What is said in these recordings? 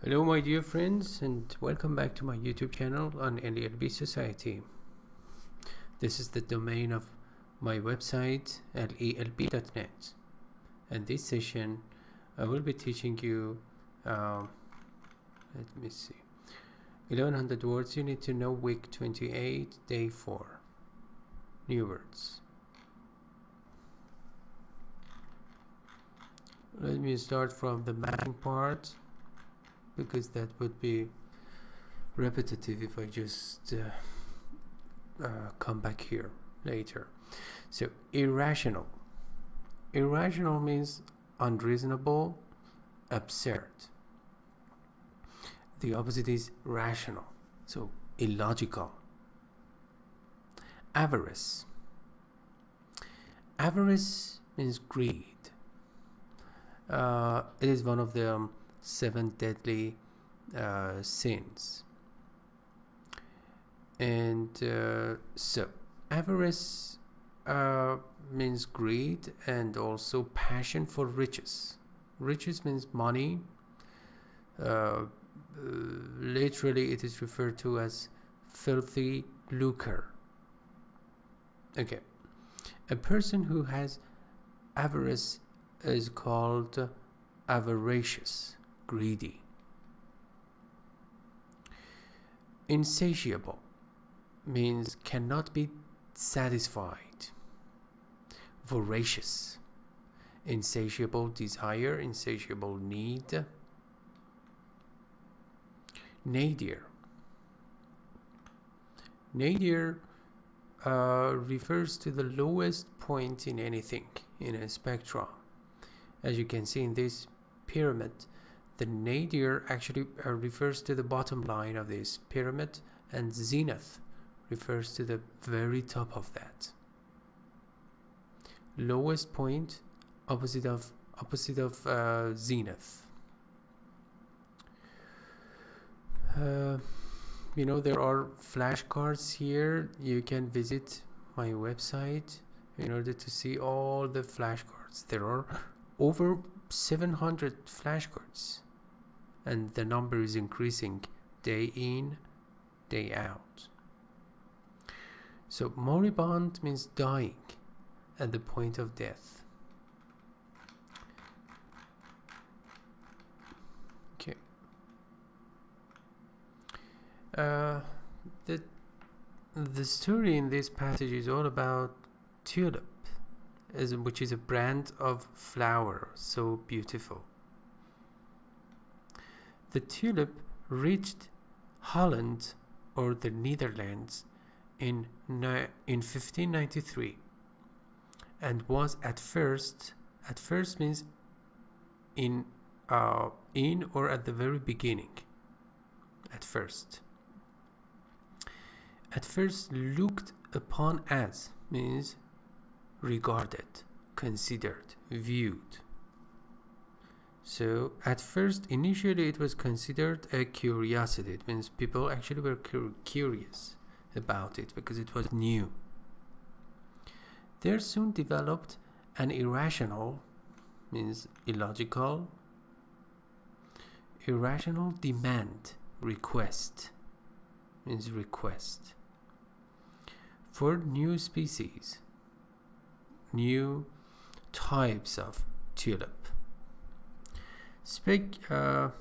Hello my dear friends, and welcome back to my YouTube channel on LELB Society. This is the domain of my website lelb.net, and this session I will be teaching you let me see 1100 words you need to know, week 28, day 4, new words. Let me start from the matching part, because that would be repetitive if I just come back here later. So irrational. Irrational means unreasonable, absurd. The opposite is rational, so illogical. Avarice. Avarice means greed. It is one of the 7 deadly sins. And so avarice means greed and also passion for riches. Riches means money. Literally it is referred to as filthy lucre. Okay, a person who has avarice is called avaricious, greedy. Insatiable means cannot be satisfied. Voracious, insatiable desire, insatiable need. Nadir. Nadir refers to the lowest point in anything in a spectrum. As you can see in this pyramid, the nadir actually refers to the bottom line of this pyramid, and zenith refers to the very top of that. Lowest point, opposite of zenith. You know, there are flashcards here. You can visit my website in order to see all the flashcards. There are over 700 flashcards, and the number is increasing day in, day out. So moribund means dying, at the point of death. Okay. The story in this passage is all about tulip, which is a brand of flower, so beautiful. The tulip reached Holland, or the Netherlands, in 1593, and was at first means in or at the very beginning. At first looked upon as means regarded, considered, viewed. So at first, initially it was considered a curiosity. It means people actually were curious about it because it was new. There soon developed an irrational, means illogical, irrational demand, request, means request, for new species, new types of tulip. Specimens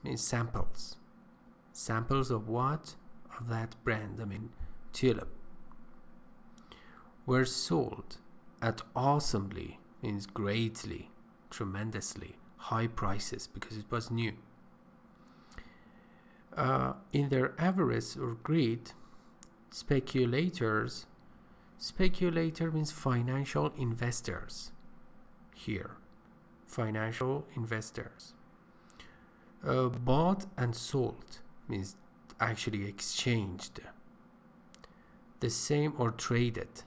means samples. Samples of what? Of that brand, I mean tulip, were sold at awesomely, means greatly, tremendously high prices because it was new. In their avarice or greed, speculator means financial investors here. Financial investors bought and sold means actually exchanged the same, or traded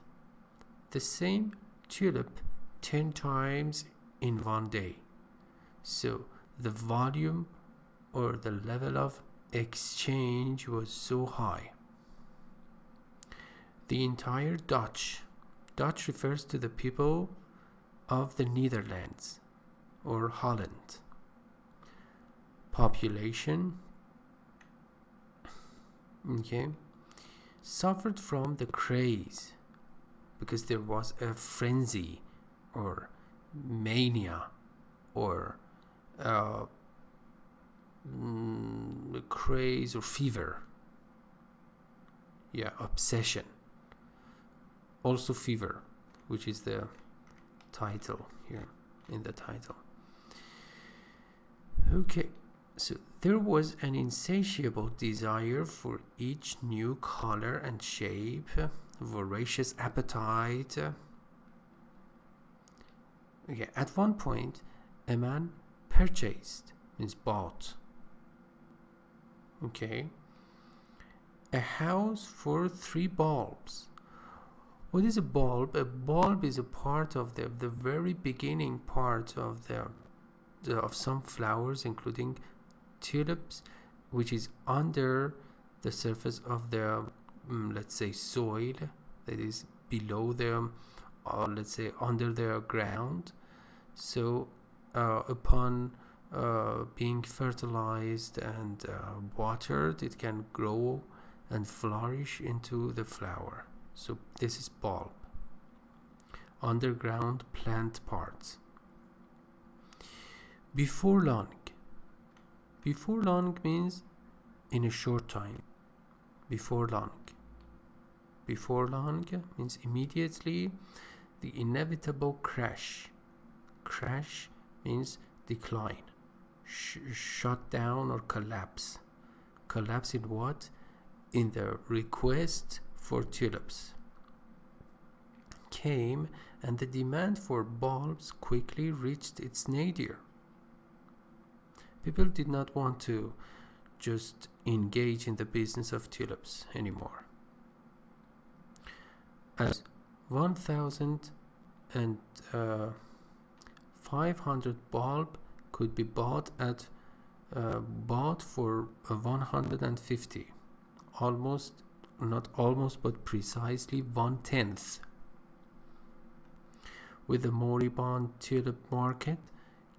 the same tulip 10 times in one day. So the volume or the level of exchange was so high. The entire Dutch refers to the people, of the Netherlands or Holland, population, okay, suffered from the craze because there was a frenzy or mania or craze or fever, yeah, obsession, also fever, which is the title here in the title. Okay, so there was an insatiable desire for each new color and shape, voracious appetite. Okay, at one point a man purchased, means bought, okay, a house for 3 bulbs. What is a bulb? A bulb is a part of the very beginning part of of some flowers, including tulips, which is under the surface of the let's say soil, that is below the let's say under the ground. So upon being fertilized and watered, it can grow and flourish into the flower. So this is bulb, underground plant parts. Before long. Before long means in a short time. Before long. Before long means immediately. The inevitable crash. Crash means decline, shut down or collapse. Collapse in what? In the request for tulips came, and the demand for bulbs quickly reached its nadir. People did not want to just engage in the business of tulips anymore. As 1,500 bulb could be bought for 150, almost, not almost, but precisely 1/10. With the moribund tulip market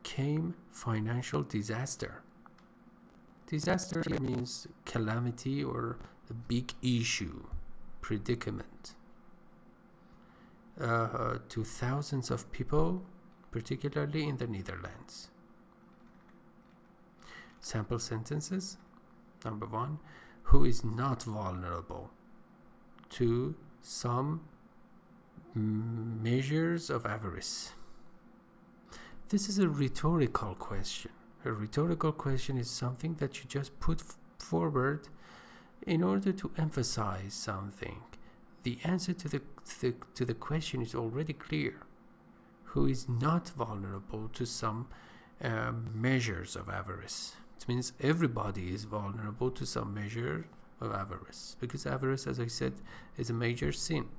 came financial disaster. Disaster means calamity or a big issue, predicament, to thousands of people, particularly in the Netherlands. Sample sentences. Number 1, who is not vulnerable to some measures of avarice. This is a rhetorical question. A rhetorical question is something that you just put forward in order to emphasize something. The answer to the question is already clear. Who is not vulnerable to some measures of avarice? It means everybody is vulnerable to some measure of avarice, because avarice, as I said, is a major sin.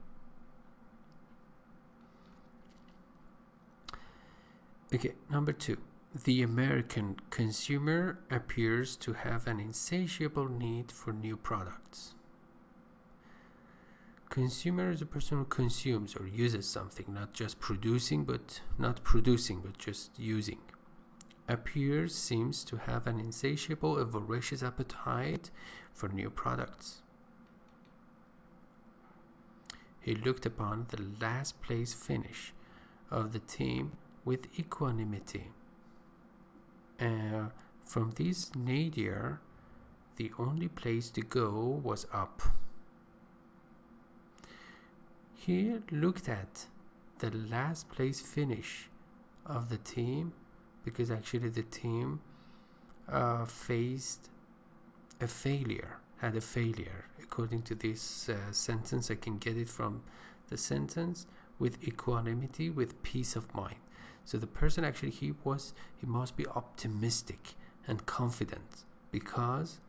Okay, number 2. The American consumer appears to have an insatiable need for new products. Consumer is a person who consumes or uses something, not just producing, but just using. Appears, seems to have an insatiable, a voracious appetite for new products. He looked upon the last place finish of the team with equanimity. From this nadir, the only place to go was up. He looked at the last place finish of the team because actually the team faced a failure, had a failure. According to this sentence, I can get it from the sentence, with equanimity, with peace of mind. So the person actually, he must be optimistic and confident, because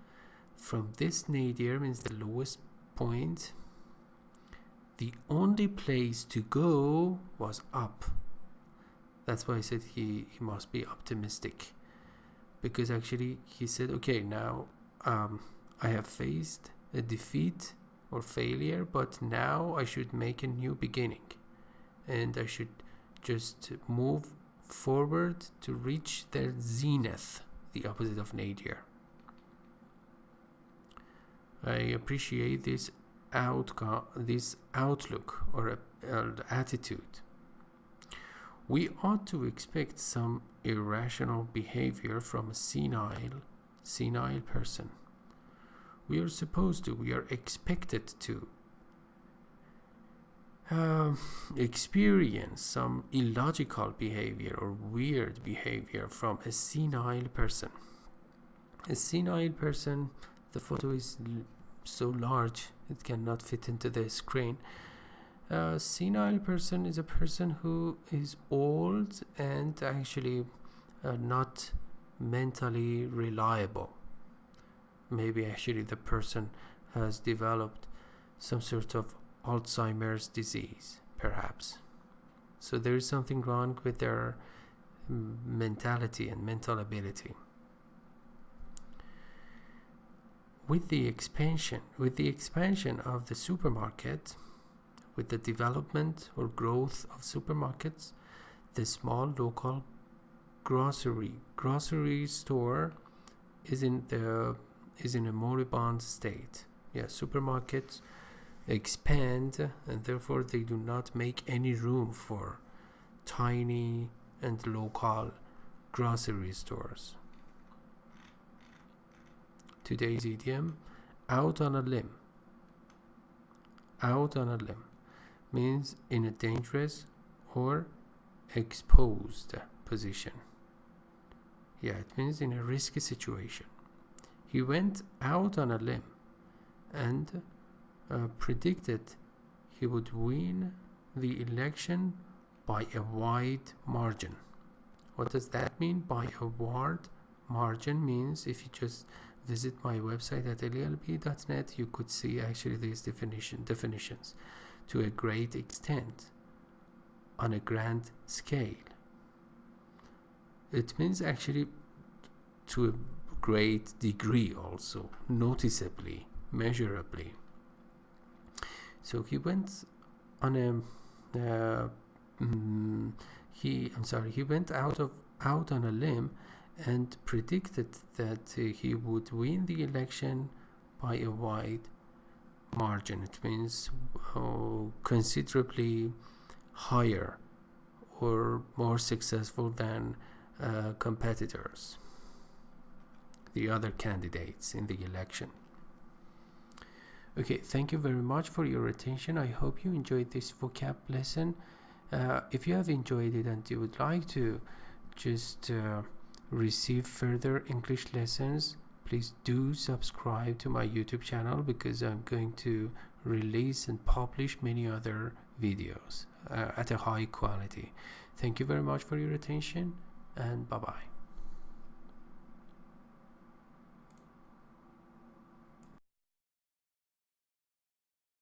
from this nadir, means the lowest point, the only place to go was up. That's why I said he must be optimistic, because actually he said, okay, now I have faced a defeat or failure, but now I should make a new beginning, and I should just move forward to reach the zenith, the opposite of nadir. I appreciate this outlook or attitude. We ought to expect some irrational behavior from a senile person. We are expected to experience some illogical behavior or weird behavior from a senile person. A senile person, the photo is so large it cannot fit into the screen. A senile person is a person who is old and actually not mentally reliable. Maybe actually the person has developed some sort of Alzheimer's disease, perhaps. So there is something wrong with their mentality and mental ability. With the expansion of the supermarket, with the development or growth of supermarkets, the small local grocery store is in a moribund state. Yeah, supermarkets expand and therefore they do not make any room for tiny and local grocery stores. Today's idiom, out on a limb. Out on a limb means in a dangerous or exposed position. Yeah, it means in a risky situation. He went out on a limb and predicted he would win the election by a wide margin. What does that mean? By a wide margin means if you just visit my website at LELB.net, you could see actually these definitions to a great extent, on a grand scale. It means actually to a great degree, also noticeably, measurably. So he went on a he went out on a limb and predicted that he would win the election by a wide margin. It means considerably higher or more successful than competitors, the other candidates in the election. Okay, thank you very much for your attention. I hope you enjoyed this vocab lesson. If you have enjoyed it and you would like to just receive further English lessons, please do subscribe to my YouTube channel, because I'm going to release and publish many other videos at a high quality. Thank you very much for your attention, and bye-bye.